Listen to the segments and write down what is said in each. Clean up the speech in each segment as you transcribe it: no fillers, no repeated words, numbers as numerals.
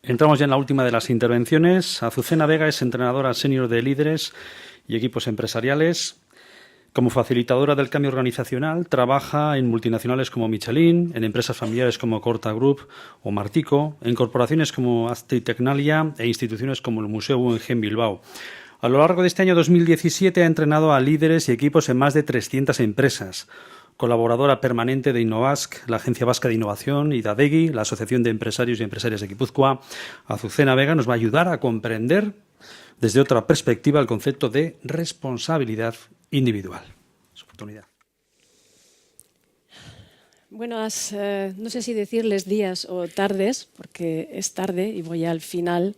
Entramos ya en la última de las intervenciones. Azucena Vega es entrenadora senior de líderes y equipos empresariales. Como facilitadora del cambio organizacional, trabaja en multinacionales como Michelin, en empresas familiares como Corta Group o Martico, en corporaciones como Azti Tecnalia e instituciones como el Museo Guggenheim Bilbao. A lo largo de este año 2017 ha entrenado a líderes y equipos en más de 300 empresas. Colaboradora permanente de Innovask, la Agencia Vasca de Innovación, y Dadegi, la Asociación de Empresarios y Empresarias de Guipúzcoa, Azucena Vega nos va a ayudar a comprender desde otra perspectiva el concepto de responsabilidad individual. Su oportunidad. Buenas, no sé si decirles días o tardes, porque es tarde y voy al final.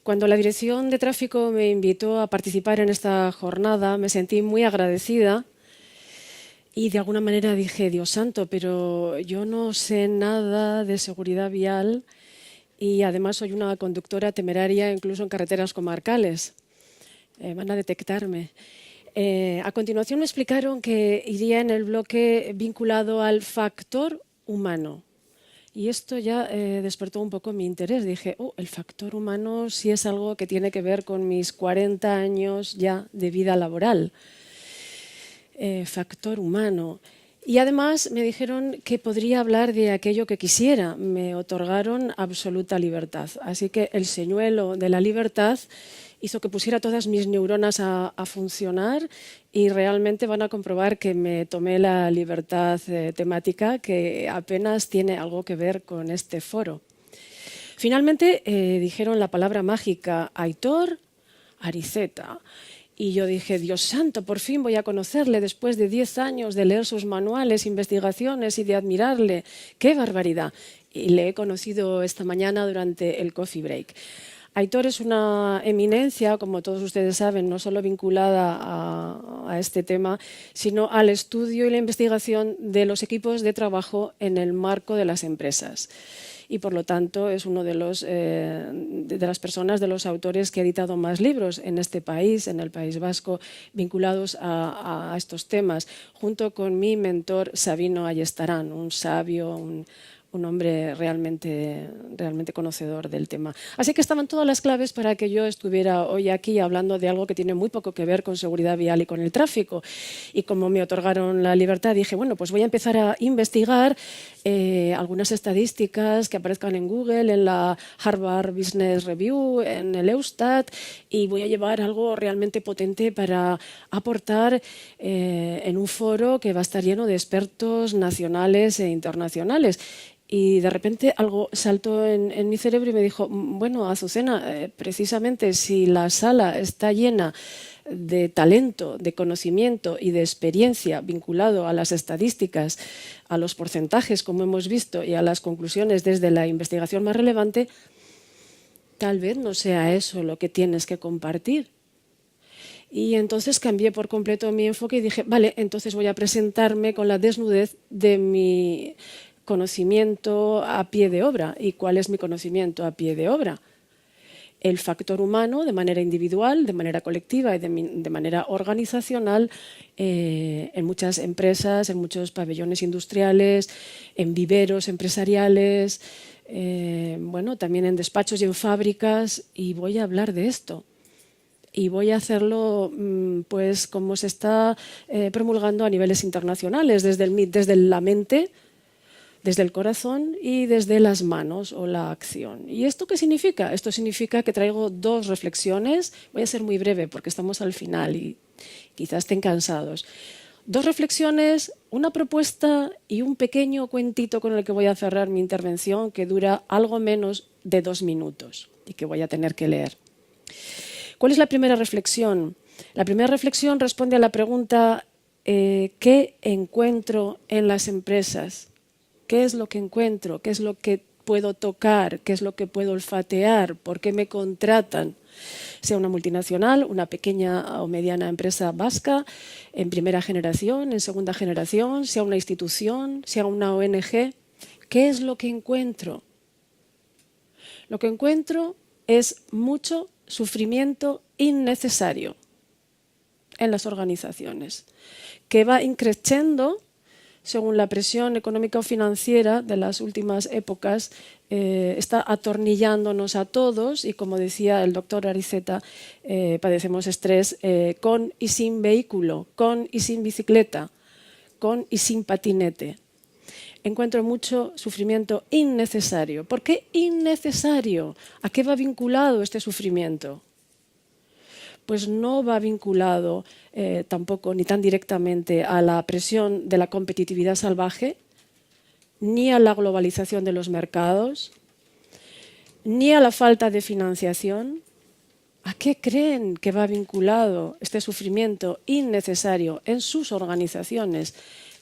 Cuando la Dirección de Tráfico me invitó a participar en esta jornada, me sentí muy agradecida y de alguna manera dije, Dios santo, pero yo no sé nada de seguridad vial y además soy una conductora temeraria incluso en carreteras comarcales. Van a detectarme. A continuación me explicaron que iría en el bloque vinculado al factor humano. Y esto ya despertó un poco mi interés. Dije, el factor humano sí es algo que tiene que ver con mis 40 años ya de vida laboral. Factor humano. Y además me dijeron que podría hablar de aquello que quisiera. Me otorgaron absoluta libertad. Así que el señuelo de la libertad hizo que pusiera todas mis neuronas a funcionar y realmente van a comprobar que me tomé la libertad temática que apenas tiene algo que ver con este foro. Finalmente dijeron la palabra mágica Aitor Ariceta. Y yo dije, Dios santo, por fin voy a conocerle después de 10 años de leer sus manuales, investigaciones y de admirarle. ¡Qué barbaridad! Y le he conocido esta mañana durante el coffee break. Aitor es una eminencia, como todos ustedes saben, no solo vinculada a este tema, sino al estudio y la investigación de los equipos de trabajo en el marco de las empresas. Y por lo tanto es uno de las personas, de los autores que ha editado más libros en este país, en el País Vasco, vinculados a estos temas, junto con mi mentor Sabino Ayestarán, un sabio, un hombre realmente conocedor del tema. Así que estaban todas las claves para que yo estuviera hoy aquí hablando de algo que tiene muy poco que ver con seguridad vial y con el tráfico. Y como me otorgaron la libertad, dije, bueno, pues voy a empezar a investigar algunas estadísticas que aparezcan en Google, en la Harvard Business Review, en el Eustat, y voy a llevar algo realmente potente para aportar en un foro que va a estar lleno de expertos nacionales e internacionales. Y de repente algo saltó en mi cerebro y me dijo, bueno, Azucena, precisamente si la sala está llena de talento, de conocimiento y de experiencia vinculado a las estadísticas, a los porcentajes, como hemos visto, y a las conclusiones desde la investigación más relevante, tal vez no sea eso lo que tienes que compartir. Y entonces cambié por completo mi enfoque y dije, vale, entonces voy a presentarme con la desnudez de mi conocimiento a pie de obra. ¿Y cuál es mi conocimiento a pie de obra? El factor humano de manera individual, de manera colectiva y de manera organizacional en muchas empresas, en muchos pabellones industriales, en viveros empresariales, bueno, también en despachos y en fábricas, y voy a hablar de esto. Y voy a hacerlo pues como se está promulgando a niveles internacionales, desde la mente, desde el corazón y desde las manos o la acción. ¿Y esto qué significa? Esto significa que traigo dos reflexiones. Voy a ser muy breve porque estamos al final y quizás estén cansados. Dos reflexiones, una propuesta y un pequeño cuentito con el que voy a cerrar mi intervención que dura algo menos de 2 minutos y que voy a tener que leer. ¿Cuál es la primera reflexión? La primera reflexión responde a la pregunta ¿qué encuentro en las empresas? ¿Qué es lo que encuentro? ¿Qué es lo que puedo tocar? ¿Qué es lo que puedo olfatear? ¿Por qué me contratan? Sea una multinacional, una pequeña o mediana empresa vasca, en primera generación, en segunda generación, sea una institución, sea una ONG. ¿Qué es lo que encuentro? Lo que encuentro es mucho sufrimiento innecesario en las organizaciones, que va increciendo según la presión económica o financiera de las últimas épocas, está atornillándonos a todos y, como decía el doctor Ariceta, padecemos estrés con y sin vehículo, con y sin bicicleta, con y sin patinete. Encuentro mucho sufrimiento innecesario. ¿Por qué innecesario? ¿A qué va vinculado este sufrimiento? Pues no va vinculado tampoco ni tan directamente a la presión de la competitividad salvaje, ni a la globalización de los mercados, ni a la falta de financiación. ¿A qué creen que va vinculado este sufrimiento innecesario en sus organizaciones,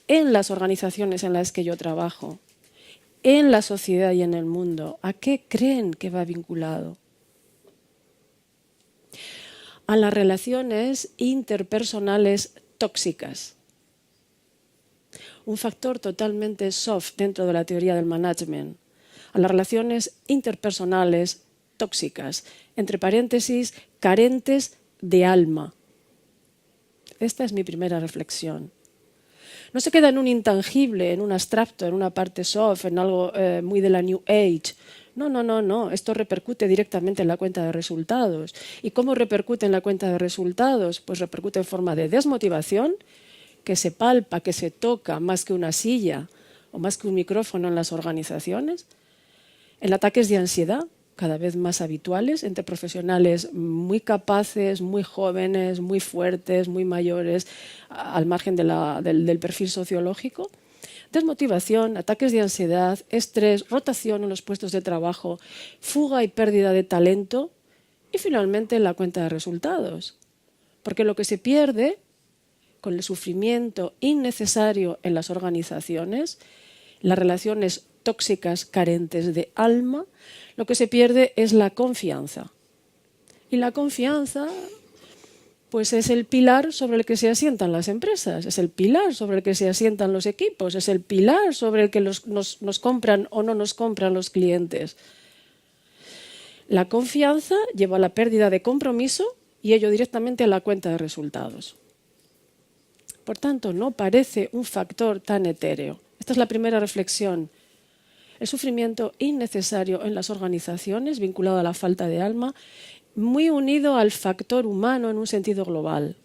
en las organizaciones en las que yo trabajo, en la sociedad y en el mundo? ¿A qué creen que va vinculado? A las relaciones interpersonales tóxicas. Un factor totalmente soft dentro de la teoría del management. A las relaciones interpersonales tóxicas, entre paréntesis, carentes de alma. Esta es mi primera reflexión. No se queda en un intangible, en un abstracto, en una parte soft, en algo muy de la New Age. No. Esto repercute directamente en la cuenta de resultados. ¿Y cómo repercute en la cuenta de resultados? Pues repercute en forma de desmotivación, que se palpa, que se toca más que una silla o más que un micrófono en las organizaciones, en ataques de ansiedad cada vez más habituales entre profesionales muy capaces, muy jóvenes, muy fuertes, muy mayores, al margen del perfil sociológico. Desmotivación, ataques de ansiedad, estrés, rotación en los puestos de trabajo, fuga y pérdida de talento y finalmente la cuenta de resultados. Porque lo que se pierde con el sufrimiento innecesario en las organizaciones, las relaciones tóxicas carentes de alma, lo que se pierde es la confianza. Y la confianza, pues es el pilar sobre el que se asientan las empresas, es el pilar sobre el que se asientan los equipos, es el pilar sobre el que nos compran o no nos compran los clientes. La confianza lleva a la pérdida de compromiso y ello directamente a la cuenta de resultados. Por tanto, no parece un factor tan etéreo. Esta es la primera reflexión. El sufrimiento innecesario en las organizaciones, vinculado a la falta de alma, muy unido al factor humano en un sentido global.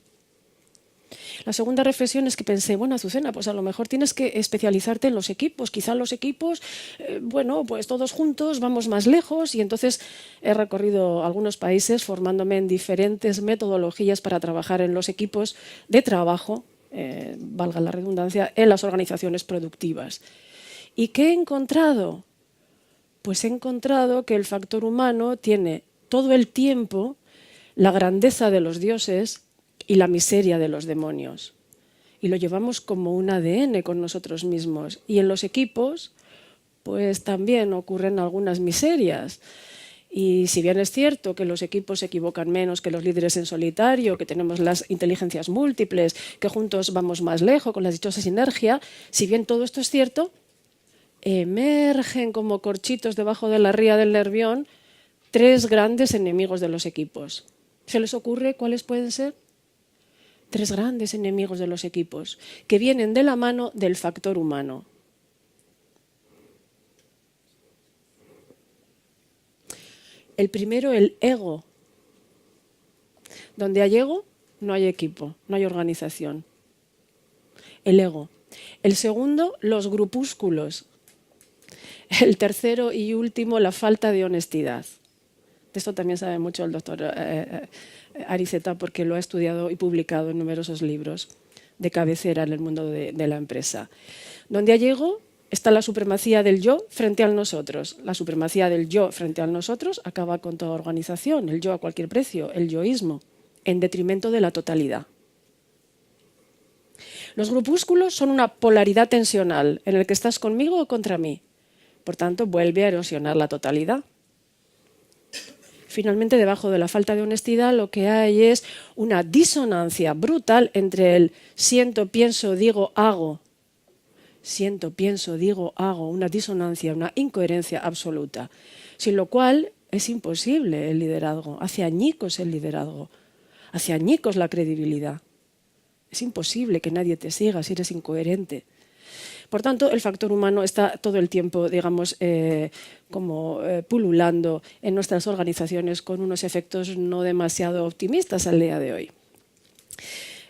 La segunda reflexión es que pensé, bueno, Azucena, pues a lo mejor tienes que especializarte en los equipos. Quizá los equipos, pues todos juntos vamos más lejos, y entonces he recorrido algunos países formándome en diferentes metodologías para trabajar en los equipos de trabajo, valga la redundancia, en las organizaciones productivas. ¿Y qué he encontrado? Pues he encontrado que el factor humano tiene todo el tiempo la grandeza de los dioses y la miseria de los demonios. Y lo llevamos como un ADN con nosotros mismos. Y en los equipos, pues también ocurren algunas miserias. Y si bien es cierto que los equipos se equivocan menos que los líderes en solitario, que tenemos las inteligencias múltiples, que juntos vamos más lejos con la dichosa sinergia, si bien todo esto es cierto, emergen como corchitos debajo de la ría del Nervión tres grandes enemigos de los equipos. ¿Se les ocurre cuáles pueden ser? Tres grandes enemigos de los equipos que vienen de la mano del factor humano. El primero, el ego. Donde hay ego, no hay equipo, no hay organización. El ego. El segundo, los grupúsculos. El tercero y último, la falta de honestidad. De esto también sabe mucho el doctor Ariceta, porque lo ha estudiado y publicado en numerosos libros de cabecera en el mundo de la empresa. Donde hay ego está la supremacía del yo frente al nosotros. La supremacía del yo frente al nosotros acaba con toda organización, el yo a cualquier precio, el yoísmo, en detrimento de la totalidad. Los grupúsculos son una polaridad tensional en el que estás conmigo o contra mí. Por tanto, vuelve a erosionar la totalidad. Finalmente, debajo de la falta de honestidad, lo que hay es una disonancia brutal entre el siento, pienso, digo, hago. Siento, pienso, digo, hago. Una disonancia, una incoherencia absoluta. Sin lo cual es imposible el liderazgo. Hace añicos el liderazgo. Hace añicos la credibilidad. Es imposible que nadie te siga si eres incoherente. Por tanto, el factor humano está todo el tiempo, digamos, pululando en nuestras organizaciones con unos efectos no demasiado optimistas al día de hoy.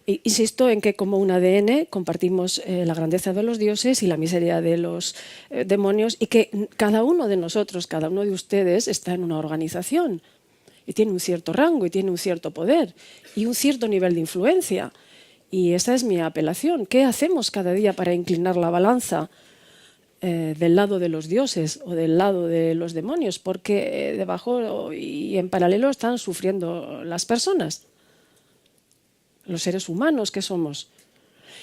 Insisto en que como un ADN compartimos la grandeza de los dioses y la miseria de los demonios, y que cada uno de nosotros, cada uno de ustedes está en una organización y tiene un cierto rango y tiene un cierto poder y un cierto nivel de influencia. Y esa es mi apelación. ¿Qué hacemos cada día para inclinar la balanza del lado de los dioses o del lado de los demonios? Porque debajo y en paralelo están sufriendo las personas, los seres humanos que somos.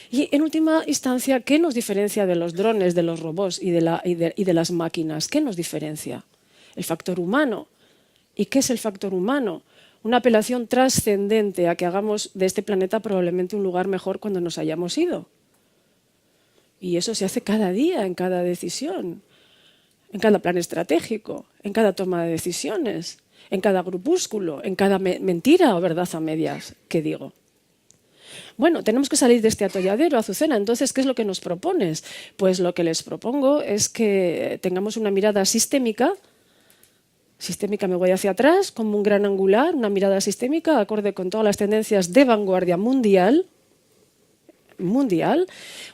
Y en última instancia, ¿qué nos diferencia de los drones, de los robots y de las máquinas? ¿Qué nos diferencia? El factor humano. ¿Y qué es el factor humano? Una apelación trascendente a que hagamos de este planeta probablemente un lugar mejor cuando nos hayamos ido. Y eso se hace cada día, en cada decisión, en cada plan estratégico, en cada toma de decisiones, en cada grupúsculo, en cada mentira o verdad a medias que digo. Bueno, tenemos que salir de este atolladero, Azucena. Entonces, ¿qué es lo que nos propones? Pues lo que les propongo es que tengamos una mirada sistémica. Sistémica, me voy hacia atrás, como un gran angular, una mirada sistémica acorde con todas las tendencias de vanguardia mundial,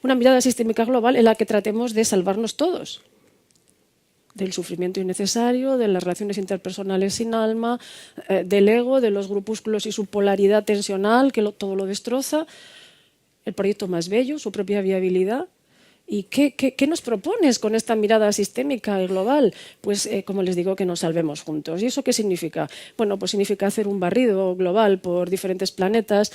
una mirada sistémica global en la que tratemos de salvarnos todos. Del sufrimiento innecesario, de las relaciones interpersonales sin alma, del ego, de los grupúsculos y su polaridad tensional, que todo lo destroza, el proyecto más bello, su propia viabilidad. ¿Y qué nos propones con esta mirada sistémica y global? Pues, como les digo, que nos salvemos juntos. ¿Y eso qué significa? Bueno, pues significa hacer un barrido global por diferentes planetas,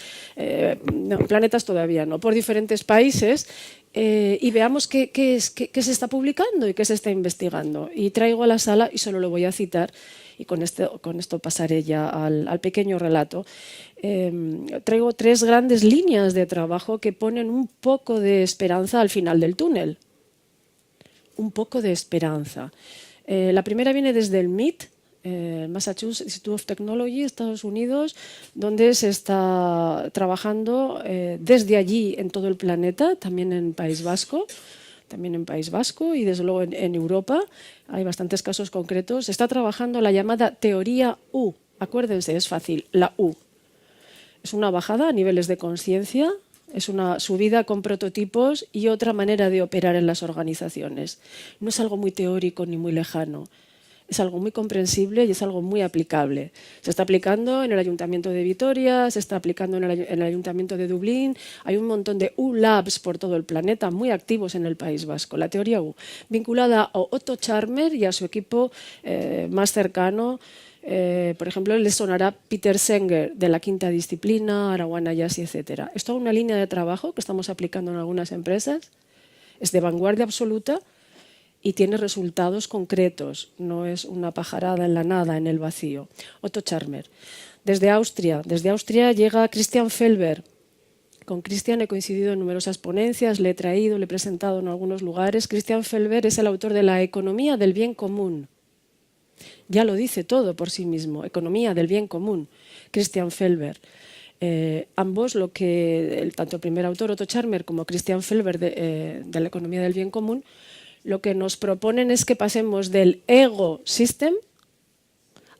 planetas todavía no, por diferentes países, y veamos qué se está publicando y qué se está investigando. Y traigo a la sala, y solo lo voy a citar, y con esto pasaré ya al pequeño relato. Traigo 3 grandes líneas de trabajo que ponen un poco de esperanza al final del túnel. Un poco de esperanza. La primera viene desde el MIT, Massachusetts Institute of Technology, Estados Unidos, donde se está trabajando desde allí en todo el planeta, también en País Vasco y desde luego en Europa. Hay bastantes casos concretos. Se está trabajando la llamada teoría U. Acuérdense, es fácil, la U. Es una bajada a niveles de conciencia, es una subida con prototipos y otra manera de operar en las organizaciones. No es algo muy teórico ni muy lejano. Es algo muy comprensible y es algo muy aplicable. Se está aplicando en el Ayuntamiento de Vitoria, se está aplicando en el Ayuntamiento de Dublín. Hay un montón de U-Labs por todo el planeta, muy activos en el País Vasco. La teoría U, vinculada a Otto Scharmer y a su equipo más cercano. Por ejemplo, les sonará Peter Senger, de la quinta disciplina, Arawana Yasi, etc. Es toda una línea de trabajo que estamos aplicando en algunas empresas. Es de vanguardia absoluta y tiene resultados concretos, no es una pajarada en la nada, en el vacío. Otto Scharmer. Desde Austria llega Christian Felber. Con Christian he coincidido en numerosas ponencias, le he traído, le he presentado en algunos lugares. Christian Felber es el autor de La economía del bien común. Ya lo dice todo por sí mismo, economía del bien común, Christian Felber. Ambos, tanto el primer autor, Otto Scharmer, como Christian Felber de La economía del bien común, lo que nos proponen es que pasemos del ego system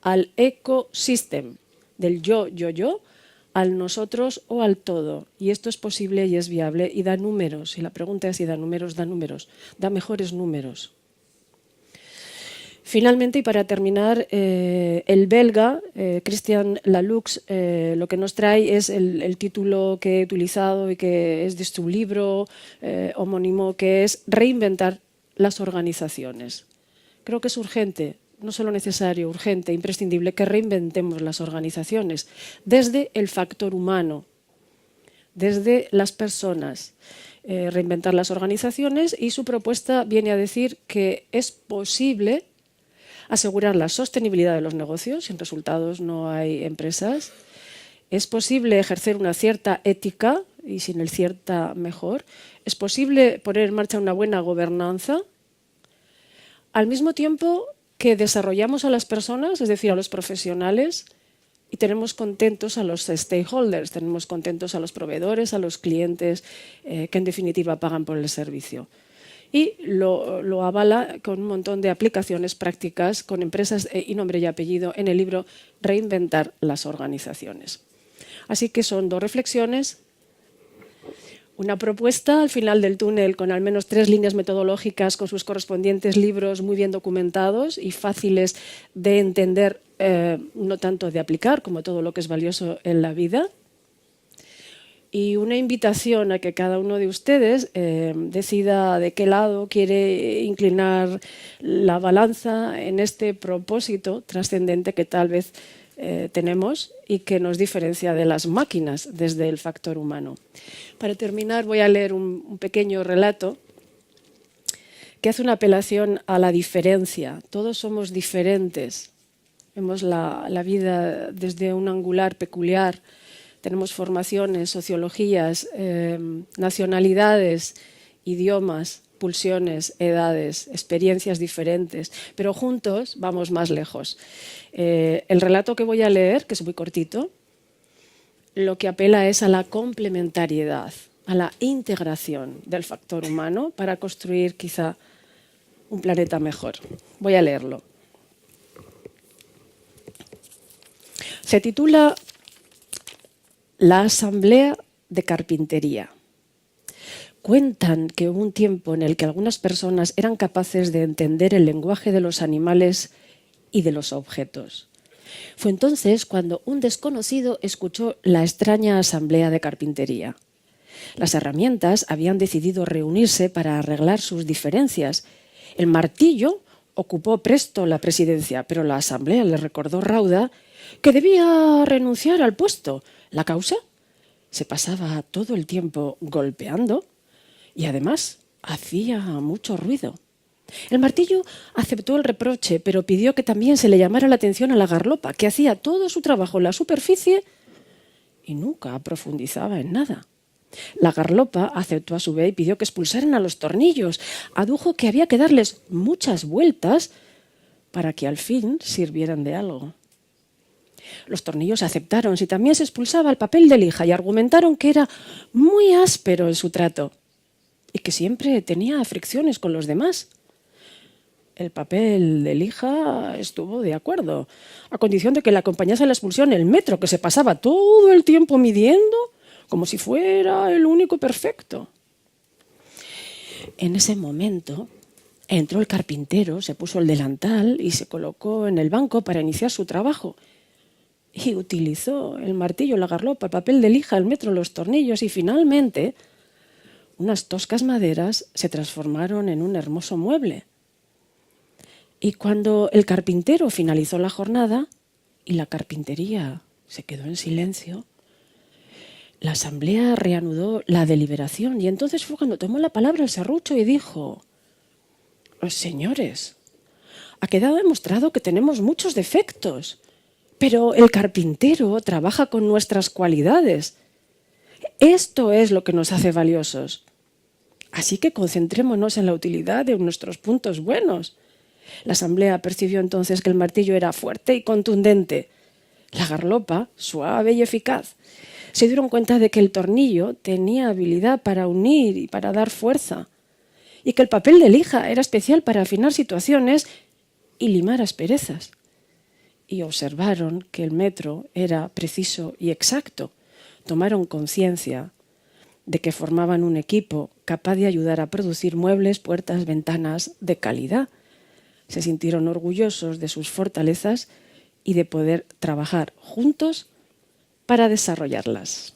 al ecosystem, del yo, al nosotros o al todo. Y esto es posible y es viable y da números. Y la pregunta es si da números, da mejores números. Finalmente, y para terminar, el belga, Christian Lalux, lo que nos trae es el título que he utilizado y que es de su libro homónimo, que es Reinventar las organizaciones. Creo que es urgente, no solo necesario, urgente, imprescindible, que reinventemos las organizaciones desde el factor humano, desde las personas. Reinventar las organizaciones, y su propuesta viene a decir que es posible asegurar la sostenibilidad de los negocios. Sin resultados no hay empresas. Es posible ejercer una cierta ética, y sin el cierta mejor. Es posible poner en marcha una buena gobernanza, al mismo tiempo que desarrollamos a las personas, es decir, a los profesionales, y tenemos contentos a los stakeholders, tenemos contentos a los proveedores, a los clientes, que en definitiva pagan por el servicio. Y lo avala con un montón de aplicaciones prácticas con empresas y nombre y apellido en el libro Reinventar las organizaciones. Así que son 2 reflexiones, una propuesta al final del túnel con al menos 3 líneas metodológicas con sus correspondientes libros muy bien documentados y fáciles de entender, no tanto de aplicar como todo lo que es valioso en la vida. Y una invitación a que cada uno de ustedes decida de qué lado quiere inclinar la balanza en este propósito trascendente que tal vez tenemos y que nos diferencia de las máquinas desde el factor humano. Para terminar voy a leer un pequeño relato que hace una apelación a la diferencia. Todos somos diferentes, vemos la vida desde un angular peculiar, tenemos formaciones, sociologías, nacionalidades, idiomas, pulsiones, edades, experiencias diferentes, pero juntos vamos más lejos. El relato que voy a leer, que es muy cortito, lo que apela es a la complementariedad, a la integración del factor humano para construir quizá un planeta mejor. Voy a leerlo. Se titula La Asamblea de Carpintería. Cuentan que hubo un tiempo en el que algunas personas eran capaces de entender el lenguaje de los animales y de los objetos. Fue entonces cuando un desconocido escuchó la extraña asamblea de carpintería. Las herramientas habían decidido reunirse para arreglar sus diferencias. El martillo ocupó presto la presidencia, pero la asamblea le recordó rauda que debía renunciar al puesto. ¿La causa? Se pasaba todo el tiempo golpeando y además hacía mucho ruido. El martillo aceptó el reproche, pero pidió que también se le llamara la atención a la garlopa, que hacía todo su trabajo en la superficie y nunca profundizaba en nada. La garlopa aceptó a su vez y pidió que expulsaran a los tornillos. Adujo que había que darles muchas vueltas para que al fin sirvieran de algo. Los tornillos aceptaron si también se expulsaba el papel de lija y argumentaron que era muy áspero en su trato y que siempre tenía fricciones con los demás. El papel de lija estuvo de acuerdo, a condición de que le acompañase a la expulsión el metro, que se pasaba todo el tiempo midiendo como si fuera el único perfecto. En ese momento entró el carpintero, se puso el delantal y se colocó en el banco para iniciar su trabajo. Y utilizó el martillo, la garlopa, el papel de lija, el metro, los tornillos y finalmente unas toscas maderas se transformaron en un hermoso mueble. Y cuando el carpintero finalizó la jornada y la carpintería se quedó en silencio, la asamblea reanudó la deliberación y entonces fue cuando tomó la palabra el serrucho y dijo: «Señores, ha quedado demostrado que tenemos muchos defectos, pero el carpintero trabaja con nuestras cualidades. Esto es lo que nos hace valiosos. Así que concentrémonos en la utilidad de nuestros puntos buenos». La asamblea percibió entonces que el martillo era fuerte y contundente, la garlopa suave y eficaz. Se dieron cuenta de que el tornillo tenía habilidad para unir y para dar fuerza, y que el papel de lija era especial para afinar situaciones y limar asperezas. Y observaron que el metro era preciso y exacto. Tomaron conciencia de que formaban un equipo capaz de ayudar a producir muebles, puertas, ventanas de calidad. Se sintieron orgullosos de sus fortalezas y de poder trabajar juntos para desarrollarlas.